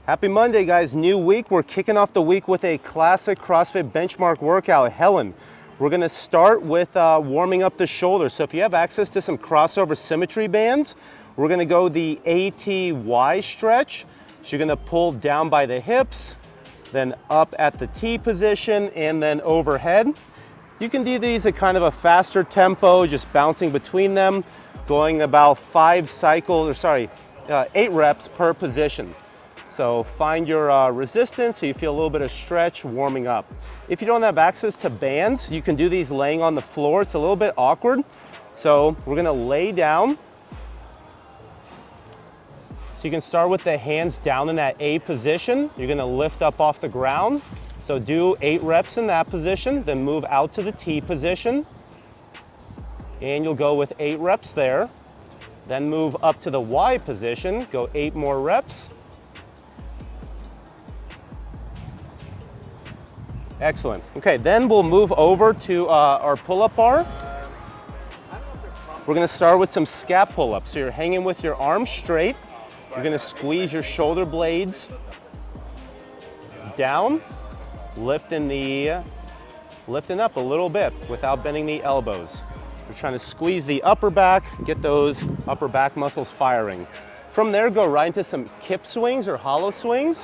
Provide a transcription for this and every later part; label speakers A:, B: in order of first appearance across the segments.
A: Happy Monday, guys. New week. We're kicking off the week with a classic CrossFit benchmark workout, Helen. We're going to start with warming up the shoulders. So if you have access to some crossover symmetry bands, we're going to go the ATY stretch. So you're going to pull down by the hips, then up at the T position, and then overhead. You can do these at kind of a faster tempo, just bouncing between them, going about 8 reps per position. So find your resistance so you feel a little bit of stretch warming up. If you don't have access to bands, you can do these laying on the floor. It's a little bit awkward. So we're gonna lay down. So you can start with the hands down in that A position. You're gonna lift up off the ground. So do 8 reps in that position, then move out to the T position. And you'll go with 8 reps there. Then move up to the Y position, go 8 more reps. Excellent. Okay, then we'll move over to our pull-up bar. We're gonna start with some scap pull-ups. So you're hanging with your arms straight. You're gonna squeeze your shoulder blades down, lifting up a little bit without bending the elbows. We're trying to squeeze the upper back, get those upper back muscles firing. From there, go right into some Kip Swings or hollow swings.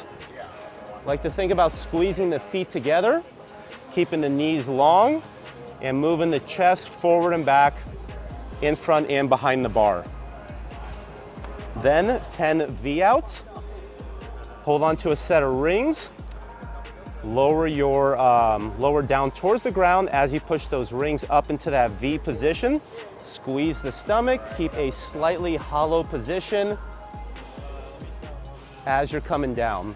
A: Like to think about squeezing the feet together, keeping the knees long, and moving the chest forward and back, in front and behind the bar. Then 10 V-outs. Hold on to a set of rings. Lower down towards the ground as you push those rings up into that V position. Squeeze the stomach, keep a slightly hollow position as you're coming down.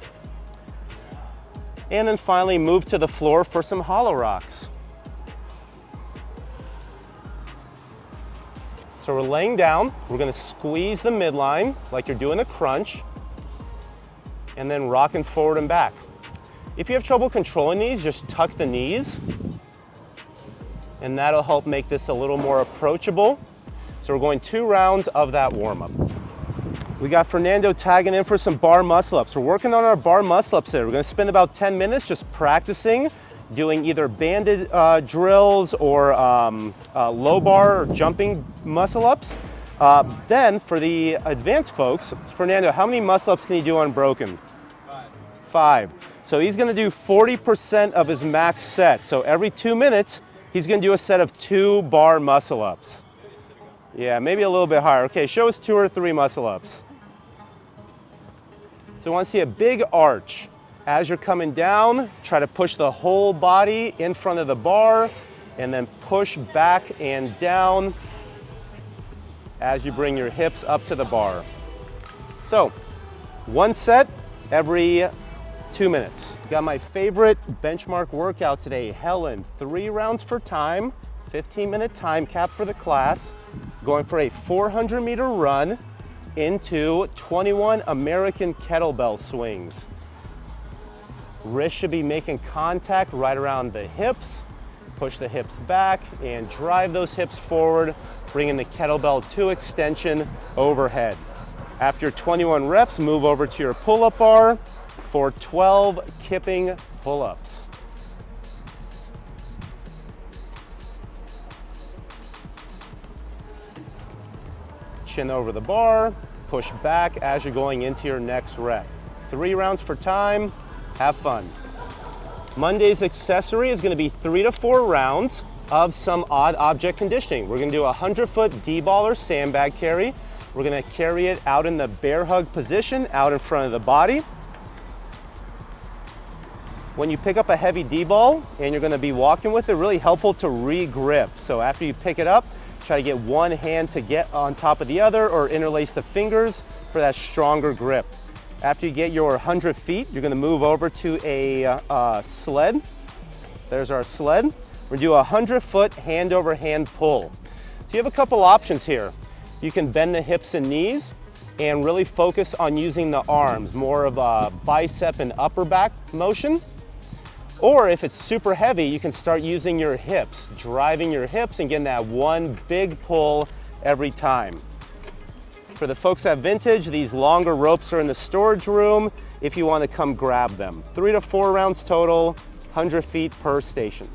A: And then finally move to the floor for some hollow rocks. So we're laying down, we're gonna squeeze the midline like you're doing a crunch, and then rocking forward and back. If you have trouble controlling these, just tuck the knees, and that'll help make this a little more approachable. So we're going 2 rounds of that warm-up. We got Fernando tagging in for some bar muscle-ups. We're working on our bar muscle-ups here. We're gonna spend about 10 minutes just practicing, doing either banded drills or low bar or jumping muscle-ups. Then for the advanced folks, Fernando, how many muscle-ups can you do unbroken? 5. So he's gonna do 40% of his max set. So every 2 minutes, he's gonna do a set of 2 bar muscle-ups. Yeah, maybe a little bit higher. Okay, show us 2 or 3 muscle-ups. So I want to see a big arch. As you're coming down, try to push the whole body in front of the bar, and then push back and down as you bring your hips up to the bar. So 1 set every 2 minutes. Got my favorite benchmark workout today, Helen. 3 rounds for time, 15-minute time cap for the class. Going for a 400-meter run into 21 American kettlebell swings. Wrist should be making contact right around the hips. Push the hips back and drive those hips forward, bringing the kettlebell to extension overhead. After 21 reps, move over to your pull-up bar for 12 kipping pull-ups. Chin over the bar, push back as you're going into your next rep. 3 rounds for time, have fun. Monday's accessory is gonna be 3 to 4 rounds of some odd object conditioning. We're gonna do a 100-foot D-ball or sandbag carry. We're gonna carry it out in the bear hug position, out in front of the body. When you pick up a heavy D-ball and you're gonna be walking with it, really helpful to re-grip. So after you pick it up, try to get one hand to get on top of the other or interlace the fingers for that stronger grip. After you get your 100 feet, you're gonna move over to a sled. There's our sled. We're gonna do a 100-foot hand over hand pull. So you have a couple options here. You can bend the hips and knees and really focus on using the arms, more of a bicep and upper back motion. Or if it's super heavy, you can start using your hips, driving your hips and getting that one big pull every time. For the folks at Vintage, these longer ropes are in the storage room if you want to come grab them. 3 to 4 rounds total, 100 feet per station.